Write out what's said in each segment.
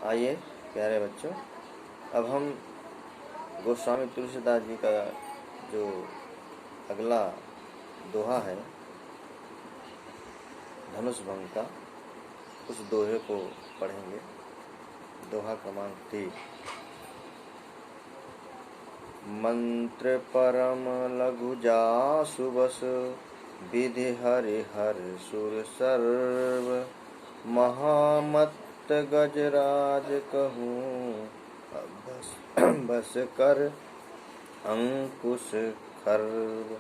आइए प्यारे बच्चों, अब हम गोस्वामी तुलसीदास जी का जो अगला दोहा है धनुष भंग का, उस दोहे को पढ़ेंगे। दोहा क्रमांक 3। मंत्र परम लघु जासु बस, विधि हरि हर सुर सर्व, महामत गजराज कहूँ, बस कर अंकुश खर्व।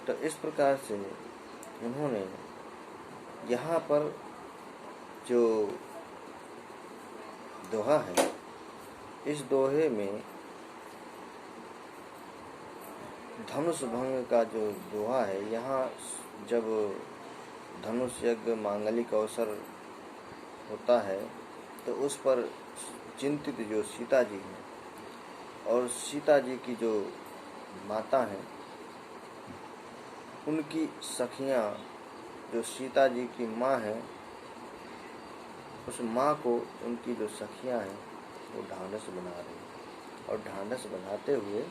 तो इस प्रकार से उन्होंने यहाँ पर जो दोहा है, इस दोहे में धनुष भंग का जो दोहा है, यहाँ जब धनुष यज्ञ मांगलिक अवसर होता है तो उस पर चिंतित जो सीता जी हैं और सीता जी की जो माता हैं, उनकी सखियाँ, जो सीता जी की माँ हैं, उस माँ को उनकी जो सखियाँ हैं वो ढांढस बना रही हैं और ढांढस बनाते हुए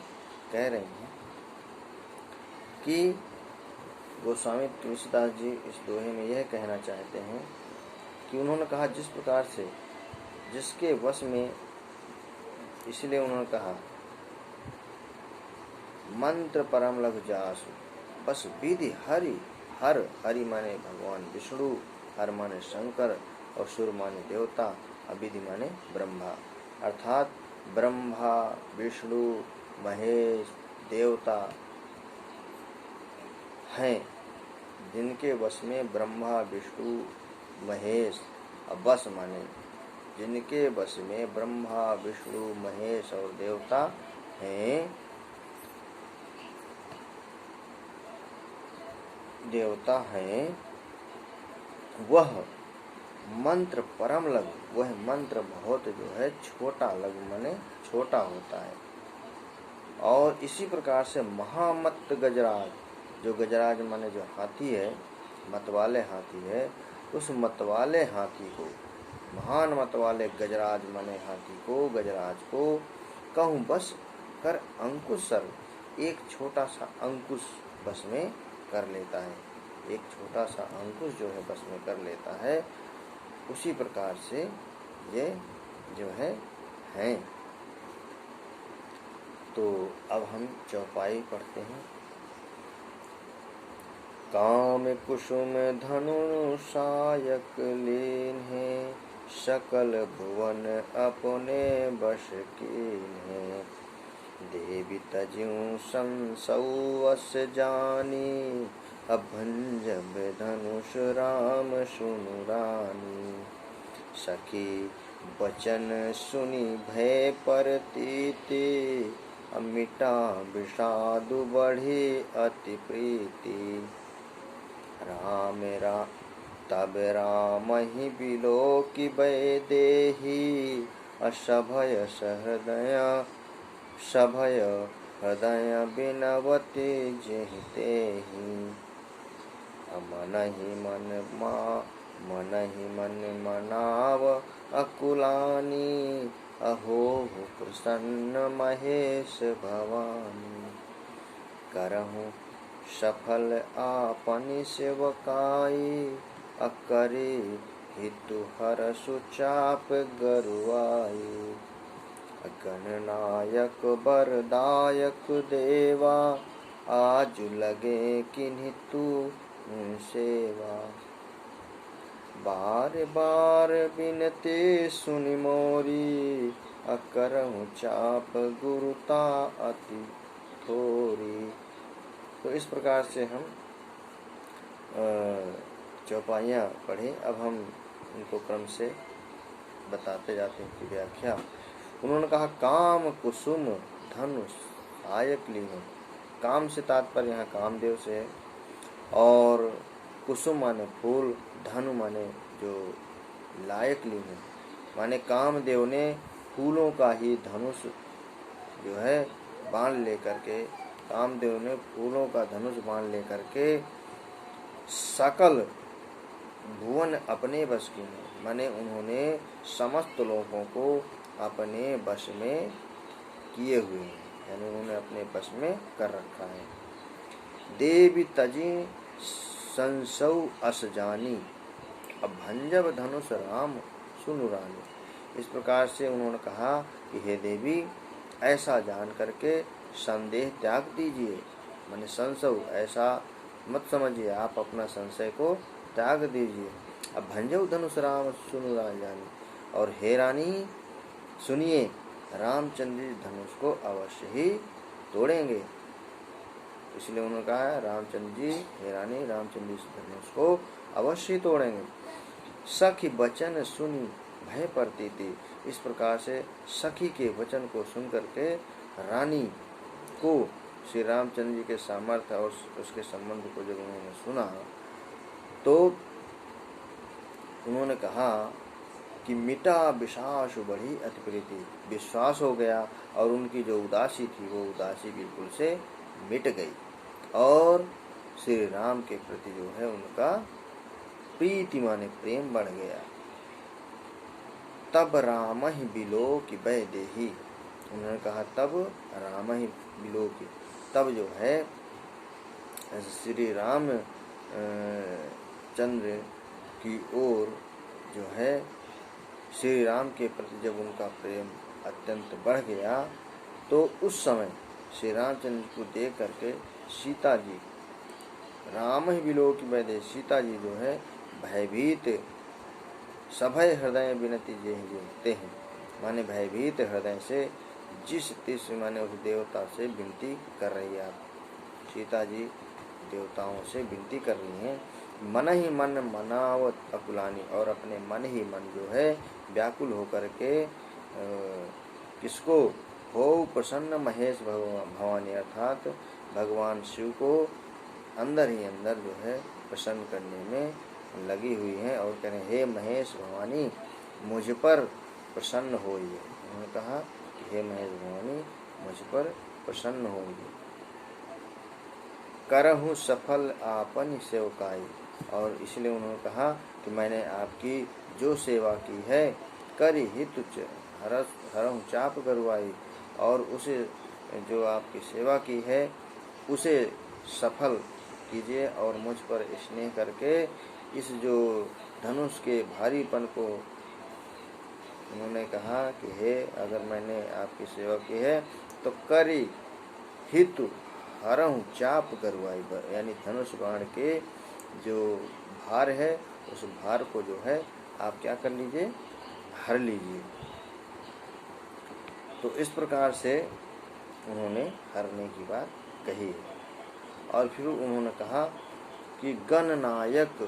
कह रही हैं कि गोस्वामी तुलसीदास जी इस दोहे में यह कहना चाहते हैं कि उन्होंने कहा जिस प्रकार से जिसके वश में, इसलिए उन्होंने कहा मंत्र परम लघु जासु, बस विधि हरि हर, हरि माने भगवान विष्णु, हर माने शंकर और सुर माने देवता, अविधि माने ब्रह्मा। अर्थात ब्रह्मा विष्णु महेश देवता हैं, जिनके वश में ब्रह्मा विष्णु महेश, बस माने जिनके वश में ब्रह्मा विष्णु महेश और देवता हैं, वह मंत्र परम लघु, वह मंत्र बहुत जो है छोटा, लघु माने छोटा होता है। और इसी प्रकार से महामत गजराज, जो गजराज माने जो हाथी है, मतवाले हाथी है, उस मतवाले हाथी को, महान मतवाले गजराज माने हाथी को, गजराज को कहूँ बस कर अंकुश सर्व, एक छोटा सा अंकुश बस में कर लेता है, एक छोटा सा अंकुश जो है बस में कर लेता है। उसी प्रकार से ये जो है हैं। तो अब हम चौपाई पढ़ते हैं। काम कुसुम धनु सायक लीन्हे, सकल भुवन अपने बश कीन्हे, देवी तज्यू संसौवस जानी, अभंजब धनुष राम सुनु रानी, सखी बचन सुनी भय परतीति, अमिटा विषादु बढ़ी अति प्रीति, तब राम ही बिलोकि भय देहि, असभय हृदय बिनवति जेहि, मन ही मन मनाव अकुलानी, अहो प्रसन्न महेश भवानी, करहूँ सफल आपनि सेवकाई, अकरे हितु हरसु चाप गरुआई, गणनायक बरदायक देवा, आज लगे किन्हीं तू सेवा, बार बार बिनती सुनि मोरी, अकरहूँ चाप गुरुता अति थोरी। तो इस प्रकार से हम चौपाइयाँ पढ़े। अब हम इनको क्रम से बताते जाते हैं कि व्याख्या। उन्होंने कहा काम कुसुम धनु सायक लीनो, काम से तात्पर्य यहाँ कामदेव से है, और कुसुम माने फूल, धनु माने जो लायक लीनो माने कामदेव ने फूलों का ही धनुष जो है बाण लेकर के, कामदेव ने फूलों का धनुष बाण लेकर के सकल भुवन अपने बस की, माने उन्होंने समस्त लोगों को अपने वश में किए हुए हैं, यानी उन्होंने अपने वश में कर रखा है। देवी तजी संसौ अस जानी, अब भंजब धनुष राम सुनु रानी। इस प्रकार से उन्होंने कहा कि हे देवी, ऐसा जान करके संदेह त्याग दीजिए, माने संशय ऐसा मत समझिए, आप अपना संशय को त्याग दीजिए। अब भंजव धनुष राम सुनु रानी, और हे रानी सुनिए, रामचंद्र जी धनुष को अवश्य ही तोड़ेंगे। इसलिए उन्होंने कहा है रामचंद्र जी, हे रानी, रामचंद्र जी धनुष को अवश्य तोड़ेंगे। सखी वचन सुनी भय परती थी। इस प्रकार से सखी के वचन को सुन करके रानी को श्री रामचंद्र जी के सामर्थ्य और उसके संबंध को जब उन्होंने सुना तो उन्होंने कहा कि मिटा विश्वास बढ़ी अति प्रीति, विश्वास हो गया और उनकी जो उदासी थी वो उदासी बिल्कुल से मिट गई और श्री राम के प्रति जो है उनका प्रीति माने प्रेम बढ़ गया। तब राम ही बिलो की वह देही, उन्होंने कहा तब राम ही बिलो की, तब जो है श्री राम चंद्र की ओर जो है श्री राम के प्रति जब उनका प्रेम अत्यंत बढ़ गया तो उस समय श्री रामचंद्र को देख करके सीता जी, राम ही बिलो की वह देही, सीता जी जो है भयभीत सभय हृदय विनती जेते हैं, माने भयभीत हृदय से जिस तिस माने उस देवता से विनती कर रही है। सीता जी देवताओं से विनती कर रही हैं। मन ही मन मनावत अकुलानी, और अपने मन ही मन जो है व्याकुल होकर के किसको हो प्रसन्न महेश भवानी, अर्थात भगवान शिव को अंदर ही अंदर जो है प्रसन्न करने में लगी हुई हैं और कह रहे हे महेश भवानी मुझ पर प्रसन्न होइए। उन्होंने कहा कि हे महेश भवानी मुझ पर प्रसन्न होइए। करहूँ सफल आपन सेवकाई, और इसलिए उन्होंने कहा कि मैंने आपकी जो सेवा की है करी हित हरहूँ चाप करवाई, और उसे जो आपकी सेवा की है उसे सफल कीजिए और मुझ पर स्नेह करके इस जो धनुष के भारीपन को, उन्होंने कहा कि हे अगर मैंने आपकी सेवा की है तो करी हितु हरहूँ चाप करवाई, यानी धनुष बाण के जो भार है उस भार को जो है आप क्या कर लीजिए, हर लीजिए। तो इस प्रकार से उन्होंने हरने की बात कही है। और फिर उन्होंने कहा कि गणनायक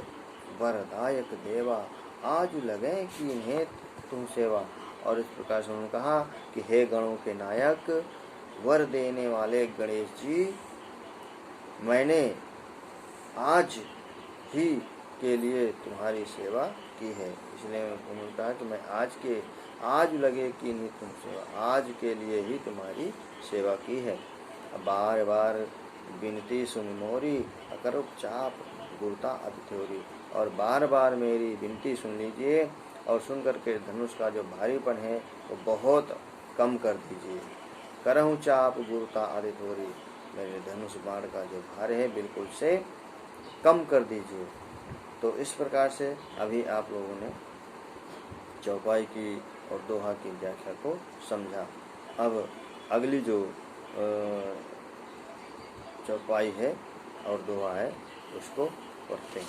वरदायक देवा आज लगे कि इन्हें तुम सेवा, और इस प्रकार से उन्होंने कहा कि हे गणों के नायक वर देने वाले गणेश जी, मैंने आज ही के लिए तुम्हारी सेवा की है। इसलिए उन्होंने कहा कि मैं आज लगे कि नहीं तुम सेवा, आज के लिए ही तुम्हारी सेवा की है। बार बार विनती सुन मोरी अकर चाप गुरुता अतिथोरी, और बार बार मेरी विनती सुन लीजिए और सुन करके धनुष का जो भारीपन है वो बहुत कम कर दीजिए। करहूँ चाप गुरुता अतिथोरी, मेरे धनुष बाण का जो भार है बिल्कुल से कम कर दीजिए। तो इस प्रकार से अभी आप लोगों ने चौपाई की और दोहा की व्याख्या को समझा। अब अगली जो चौपाई है और दोहा है उसको पढ़ते हैं।